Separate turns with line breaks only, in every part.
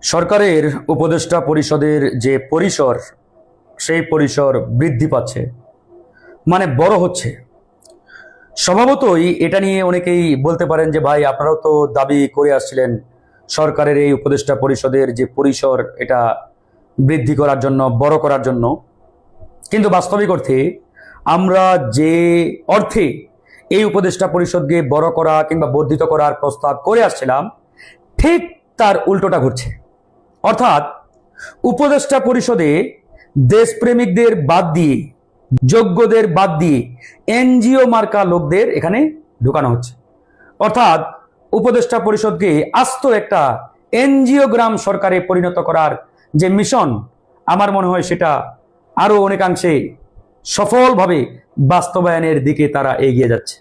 সরকারের উপদেষ্টা পরিষদের যে পরিসর সেই পরিসর বৃদ্ধি পাচ্ছে, মানে বড় হচ্ছে। স্বভাবতই এটা নিয়ে অনেকেই বলতে পারেন যে ভাই আপনারাও তো দাবি করে আসছিলেন সরকারের এই উপদেষ্টা পরিষদের যে পরিসর এটা বৃদ্ধি করার জন্য, বড় করার জন্য। কিন্তু বাস্তবিক অর্থে আমরা যে অর্থে এই উপদেষ্টা পরিষদকে বড় করা কিংবা বর্ধিত করার প্রস্তাব করে আসছিলাম, ঠিক তার উল্টোটা ঘটছে। অর্থাৎ উপদেষ্টা পরিষদে দেশপ্রেমিকদের বাদ দিয়ে, যোগ্যদের বাদ দিয়ে এনজিও মার্কা লোকদের এখানে ঢুকানো হচ্ছে। অর্থাৎ উপদেষ্টা পরিষদকে আস্ত একটা এনজিওগ্রাম সরকারে পরিণত করার যে মিশন, আমার মনে হয় সেটা আরো অনেকাংশে সফলভাবে বাস্তবায়নের দিকে তারা এগিয়ে যাচ্ছে।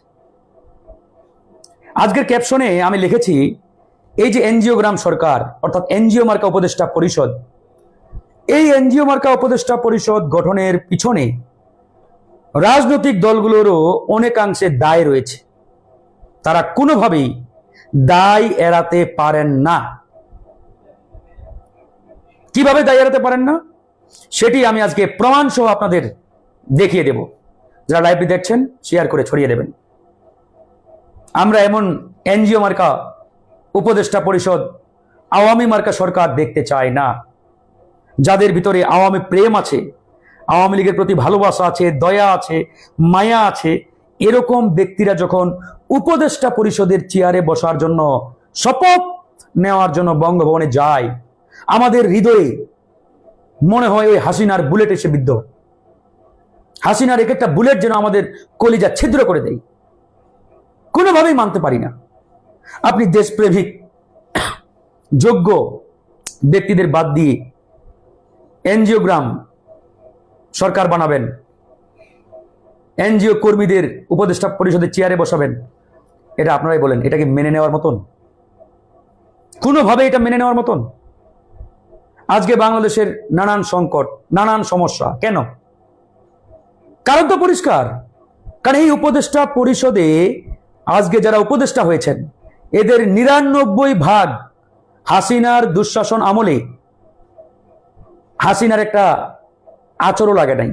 আজকের ক্যাপশনে আমি লিখেছি, এই যে এনজিওগ্রাম সরকার অর্থাৎ এনজিও মার্কা উপদেষ্টা পরিষদ, এই এনজিও মার্কা উপদেষ্টা পরিষদ গঠনের পিছনে রাজনৈতিক দলগুলোরও অনেকাংশে দায় রয়েছে। তারা কোনোভাবেই দায় এড়াতে পারেন না। কিভাবে দায় এড়াতে পারেন না সেটি আমি আজকে প্রমাণ সহ আপনাদের দেখিয়ে দেব। যারা লাইভটি দেখছেন শেয়ার করে ছড়িয়ে দেবেন। আমরা এমন এনজিও মার্কা উপদেষ্টা পরিষদ, আওয়ামী মার্কা সরকার দেখতে চাই না। যাদের ভিতরে আওয়ামী প্রেম আছে, আওয়ামী লীগের প্রতি ভালোবাসা আছে, দয়া আছে, মায়া আছে, এরকম ব্যক্তিরা যখন উপদেষ্টা পরিষদের চেয়ারে বসার জন্য, শপথ নেওয়ার জন্য বঙ্গভবনে যায়, আমাদের হৃদয়ে মনে হয় ওই হাসিনার বুলেট এসে বিদ্ধ। হাসিনার এক একটা বুলেট যেন আমাদের কলিজা ছিদ্র করে দেয়। কোনোভাবেই মানতে পারি না আপনি দেশপ্রেমিক যোগ্য ব্যক্তিদের বাদ দিয়ে এনজিওগ্রাম সরকার বানাবেন, এনজিও কর্মীদের উপদেষ্টা পরিষদের চেয়ারে বসাবেন। এটা আপনারাই বলেন, এটা কি মেনে নেওয়ার মতন? কোনোভাবে এটা মেনে নেওয়ার মতন? আজকে বাংলাদেশের নানান সংকট, নানান সমস্যা কেন? কারণ তো পরিষ্কার। কারণ এই উপদেষ্টা পরিষদে আজকে যারা উপদেষ্টা হয়েছেন, এদের ৯৯% হাসিনার দুঃশাসন আমলে হাসিনার একটা আচরও লাগে নাই,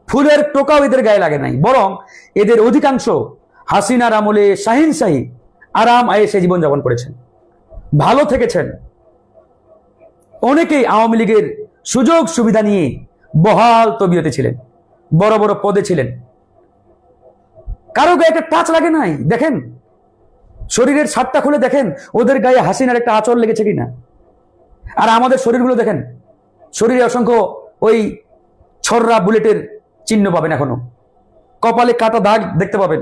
ফুলের টোকাও এদের গায়ে লাগে নাই। বরং এদের অধিকাংশ হাসিনার আমলে শাহিনশাহী আরাম আয়েশে জীবনযাপন করেছেন, ভালো থেকেছেন। অনেকেই আওয়ামী লীগের সুযোগ সুবিধা নিয়ে বহাল তবিয়তে ছিলেন, বড় বড় পদে ছিলেন। কারো গায়ে একটা টাচ লাগে নাই। দেখেন শরীরের ছাদটা খুলে দেখেন ওদের গায়ে হাসিনার একটা আঁচড় লেগেছে কিনা। আর আমাদের শরীরগুলো দেখেন, শরীরে অসংখ্য ওই ছররা বুলেটের চিহ্ন পাবেন, এখনো কপালে কাটা দাগ দেখতে পাবেন,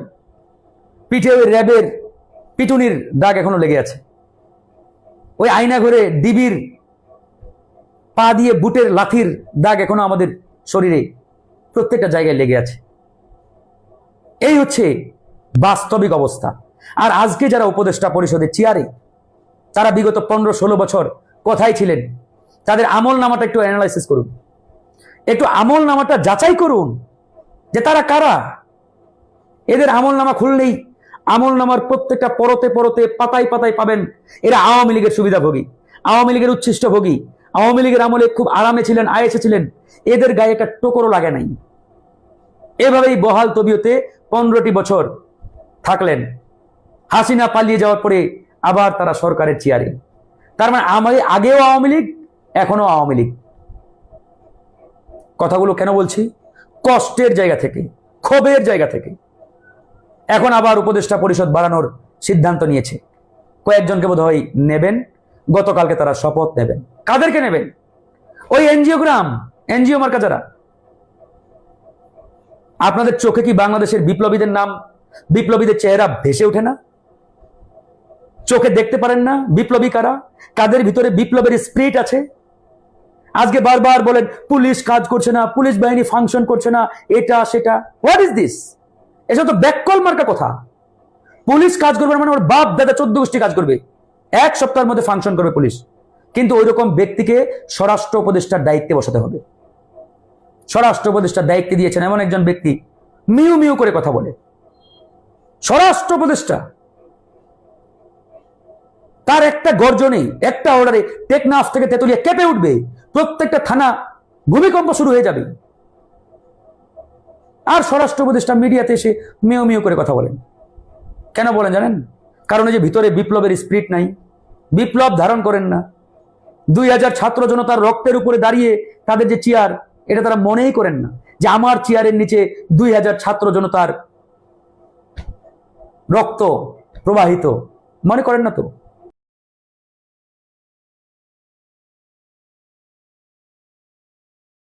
পিঠে ওই র্যাবের পিটুনির দাগ এখনো লেগে আছে, ওই আয়না ঘরে ডিবির পা দিয়ে বুটের লাথির দাগ এখনো আমাদের শরীরে প্রত্যেকটা জায়গায় লেগে আছে। এই হচ্ছে বাস্তবিক অবস্থা। আর আজকে যারা উপদেষ্টা পরিষদের চেয়ারে, তারা বিগত ১৫-১৬ বছর কোথায় ছিলেন, তাদের আমল নামাটা একটু অ্যানালাইসিস করুন, একটু আমল নামাটা যাচাই করুন যে তারা কারা। এদের আমল নামা খুললেই আমল নামার প্রত্যেকটা পরতে পরতে পাতায় পাতায় পাবেন এরা আওয়ামী লীগের সুবিধাভোগী, আওয়ামী লীগের উচ্ছিষ্টভোগী, আওয়ামী লীগের আমলে খুব আরামে ছিলেন, আয়েসে ছিলেন, এদের গায়ে একটা টোকরও লাগে নাই। এভাবেই বহাল তবিয়তে ১৫টি বছর থাকলেন। হাসিনা পালিয়ে যাওয়ার পরে আবার তারা সরকারের চেয়ারে। তার মানে আমাদের আগেও আওয়ামী লীগ, এখনো আওয়ামী লীগ। কথাগুলো কেন বলছি? কষ্টের জায়গা থেকে, ক্ষোভের জায়গা থেকে। এখন আবার উপদেষ্টা পরিষদ বাড়ানোর সিদ্ধান্ত নিয়েছে। কয়েকজনকে বোধহয় নেবেন, গতকালকে তারা শপথ নেবেন। কাদেরকে নেবেন? ওই এনজিওগ্রাম, এনজিও মার্কা যারা। আপনাদের চোখে কি বাংলাদেশের বিপ্লবীদের নাম, বিপ্লবীদের চেহারা ভেসে ওঠে না? চোখে দেখতে পারেন না বিপ্লবী কারা, কাদের ভিতরে বিপ্লবের স্পিরিট আছে? আজকে বারবার বলেন পুলিশ কাজ করছে না, পুলিশ বাহিনী ফাংশন করছে না, এটা সেটা। What is this? এসব তো ব্যাককল মার্কা কথা। পুলিশ কাজ করবে মানে ওর বাপ দাদা 14 গোষ্ঠী কাজ করবে, এক সপ্তাহের মধ্যে ফাংশন করবে পুলিশ। কিন্তু ওই রকম ব্যক্তিকে স্বরাষ্ট্র উপদেষ্টার দায়িত্বে বসাতে হবে। স্বরাষ্ট্র উপদেষ্টার দায়িত্বে দিয়েছেন এমন একজন ব্যক্তি মিউ মিউ করে কথা বলে। স্বরাষ্ট্র উপদেষ্টা তার একটা গর্জনে, একটা অর্ডারে টেকনাফ থেকে তেতুলিয়া কেঁপে উঠবে, প্রত্যেকটা থানা ভূমিকম্প শুরু হয়ে যাবে। আর স্বরাষ্ট্র উপদেষ্টা মিডিয়াতে এসে মেয় মেয় করে কথা বলেন। কেন বলেন জানেন? কারণ এই যে ভিতরে বিপ্লবের স্পিরিট নাই, বিপ্লব ধারণ করেন না। 2000 ছাত্র জনতার রক্তের উপরে দাঁড়িয়ে তাদের যে চেয়ার, এটা তারা মনেই করেন না যে আমার চেয়ারের নিচে 2000 ছাত্র জনতার রক্ত প্রবাহিত, মনে করেন না তো।